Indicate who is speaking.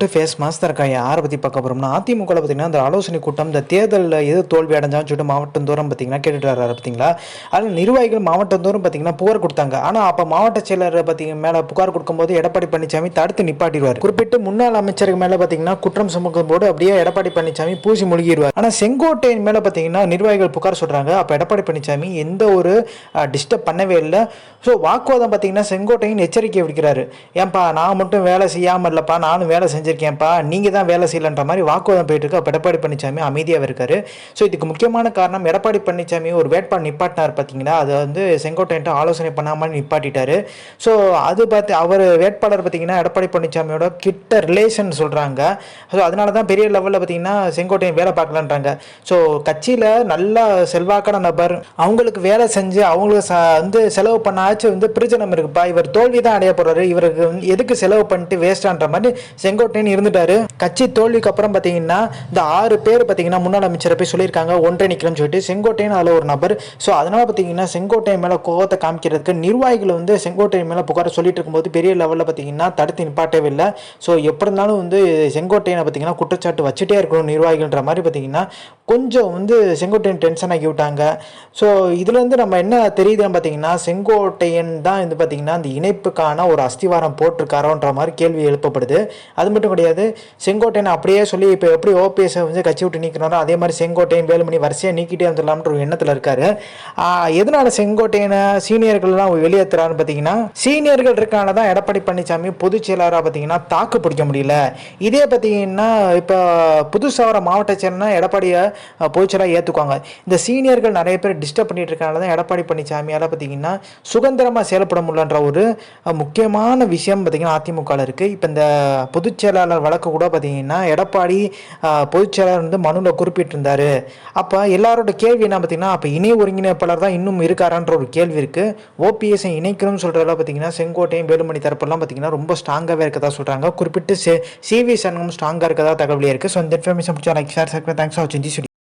Speaker 1: Face master இருக்காங்க. யாரை பற்றி பார்க்க போகிறோம்னா, அதிமுகவில் பார்த்தீங்கன்னா இந்த ஆலோசனை கூட்டம் இந்த தேர்தலில் எது தோல்வி அடைஞ்சான்னு சொல்லிட்டு மாவட்டந்தோறும் பார்த்தீங்கன்னா கேட்டுட்டு வர்றாரு பார்த்தீங்களா. அதில் நிர்வாகிகள் மாவட்டந்தோறும் பார்த்தீங்கன்னா புகார் கொடுத்தாங்க. ஆனால் அப்போ மாவட்ட செயலர் பார்த்தீங்க மேலே புகார் கொடுக்கும்போது எடப்பாடி பழனிசாமி தடுத்து நிப்பாட்டிடுவார். குறிப்பிட்டு முன்னாள் அமைச்சருக்கு மேலே பார்த்தீங்கன்னா குற்றம் சுமக்கும் போது அப்படியே எடப்பாடி பழனிசாமி பூசி முழுகிடுவார். ஆனால் செங்கோட்டையின் மேலே பார்த்தீங்கன்னா நிர்வாகிகள் புகார் சொல்கிறாங்க. அப்போ எடப்பாடி பழனிசாமி எந்த ஒரு டிஸ்டர்ப் பண்ணவே இல்லை. ஸோ வாக்குவாதம் பார்த்தீங்கன்னா செங்கோட்டையின் எச்சரிக்கை விடுக்கிறாரு. ஏன்பா நான் மட்டும் வேலை செய்யாமல் இல்லைப்பா, நானும் வேலை செஞ்சுருக்கேன்ப்பா, நீங்கள் தான் வேலை செய்யலன்ற மாதிரி வாக்குவாதம் போயிட்டு இருக்கு. அப்போ எடப்பாடி பழனிசாமி அமைதியாக இருக்காரு. ஸோ இதுக்கு முக்கியமான காரணம் எடப்பாடி பழனிசாமி ஒரு வேட்பாளர் நிப்பாட்டினார் பார்த்தீங்கன்னா, அதை வந்து செங்கோட்டையன்ட்டு ஆலோசனை பண்ணாமல் நிப்பாட்டிட்டாரு. ஸோ அது பார்த்து அவர் வேட்பாளர் பார்த்தீங்கன்னா எடப்பாடி பழனிசாமியோட கிட்ட ரிலேஷன் சொல்கிறாங்க. ஸோ அதனால தான் பெரிய லெவலில் பார்த்தீங்கன்னா செங்கோட்டையன் வேலை பார்க்கலான்றாங்க. ஸோ கட்சியில் நல்ல செல்வாக்கான நபர், அவங்களுக்கு வேலை செஞ்சு அவங்களுக்கு வந்து செலவு பண்ணாச்சு வந்து பிரயோஜனம் இருக்குப்பா, இவர் தோல்வி தான் அடைய போறாரு, இவருக்கு வந்து எதுக்கு செலவு பண்ணிட்டு வேஸ்டான்ற மாதிரி செங்கோட்டையன் இருந்துட்டாரு. கட்சி தோல்விக்கு அப்புறம் பார்த்தீங்கன்னா இந்த 6 பேர் பார்த்தீங்கன்னா முன்னாள் அமைச்சரை போய் சொல்லியிருக்காங்க ஒன்றிணைக்கணும்னு சொல்லிட்டு. செங்கோட்டையன் அதில் ஒரு நபர். ஸோ அதனால பார்த்தீங்கன்னா செங்கோட்டையன் மேலே கோவத்தை காமிக்கிறதுக்கு நிர்வாகிகள் வந்து செங்கோட்டையன் மேலே புகார் சொல்லிட்டு இருக்கும்போது பெரிய லெவலில் பார்த்தீங்கன்னா தடுத்து நிப்பாட்டவே இல்லை. ஸோ எப்படி இருந்தாலும் வந்து செங்கோட்டையனை பார்த்தீங்கன்னா குற்றச்சாட்டு வச்சுட்டே இருக்கணும் நிர்வாகிகள்ன்ற மாதிரி பார்த்தீங்கன்னா கொஞ்சம் வந்து செங்கோட்டையன் டென்ஷன் ஆகி விட்டாங்க. ஸோ இதுலேருந்து நம்ம என்ன தெரியுதுன்னு பார்த்தீங்கன்னா செங்கோட்டையன் தான் இது பார்த்தீங்கன்னா இந்த இணைப்புக்கான ஒரு அஸ்திவாரம் போட்டிருக்காரோன்ற மாதிரி கேள்வி எழுப்பப்படுது. அது மட்டும் கிடையாது, செங்கோட்டையன் அப்படியே சொல்லி இப்போ எப்படி ஓபிஎஸ் வந்து கட்சி விட்டு நீக்கிறாரோ அதே மாதிரி செங்கோட்டையன் வேலுமணி வரிசையாக நீக்கிட்டே வந்துடலாம்ன்ற ஒரு எண்ணத்தில் இருக்காரு. எதனால செங்கோட்டையனை சீனியர்கள்லாம் வெளியேற்றுறாருன்னு பார்த்தீங்கன்னா, சீனியர்கள் இருக்கான தான் எடப்பாடி பழனிசாமி பொதுச் செயலாளராக பார்த்தீங்கன்னா தாக்கு பிடிக்க முடியல. இதே பார்த்தீங்கன்னா இப்போ புதுசாக வர மாவட்ட செயலர்னா எடப்பாடியை பொதுச்செயலாளராக ஏற்றுக்குவாங்க. இந்த சீனியர்கள் நிறைய பேர் டிஸ்டர்ப் பண்ணிட்டு இருக்காங்க தான் எடப்பாடி பழனிசாமியால் பார்த்தீங்கன்னா சுதந்திரமாக செயல்பட முடியலன்ற ஒரு முக்கியமான விஷயம் பார்த்தீங்கன்னா அதிமுகவில் இருக்குது. இப்போ இந்த பொதுச் செயலாளர் வழக்கு கூட பார்த்தீங்கன்னா எடப்பாடி பொதுச் செயலாளர் வந்து மனுவில் குறிப்பிட்டிருந்தார். அப்போ எல்லாரோட கேள்வி என்ன பார்த்தீங்கன்னா, அப்போ இணை ஒருங்கிணைப்பாளர் தான் இன்னும் இருக்காரான்ற ஒரு கேள்வி இருக்குது. ஓபிஎஸ்ஐ இணைக்கணும்னு சொல்கிறதெல்லாம் பார்த்தீங்கன்னா செங்கோட்டையும் வேலுமணி தரப்பெல்லாம் பார்த்தீங்கன்னா ரொம்ப ஸ்ட்ராங்காகவே இருக்கதா சொல்கிறாங்க. குறிப்பிட்டு சிவி சண்முகம் ஸ்ட்ராங்காக இருக்கதா தகவலே இருக்குது. ஸோ இந்த இன்ஃபர்மேஷன் பிடிச்சா like share subscribe. Thanks for வாட்சிங் திஸ் வீடியோ.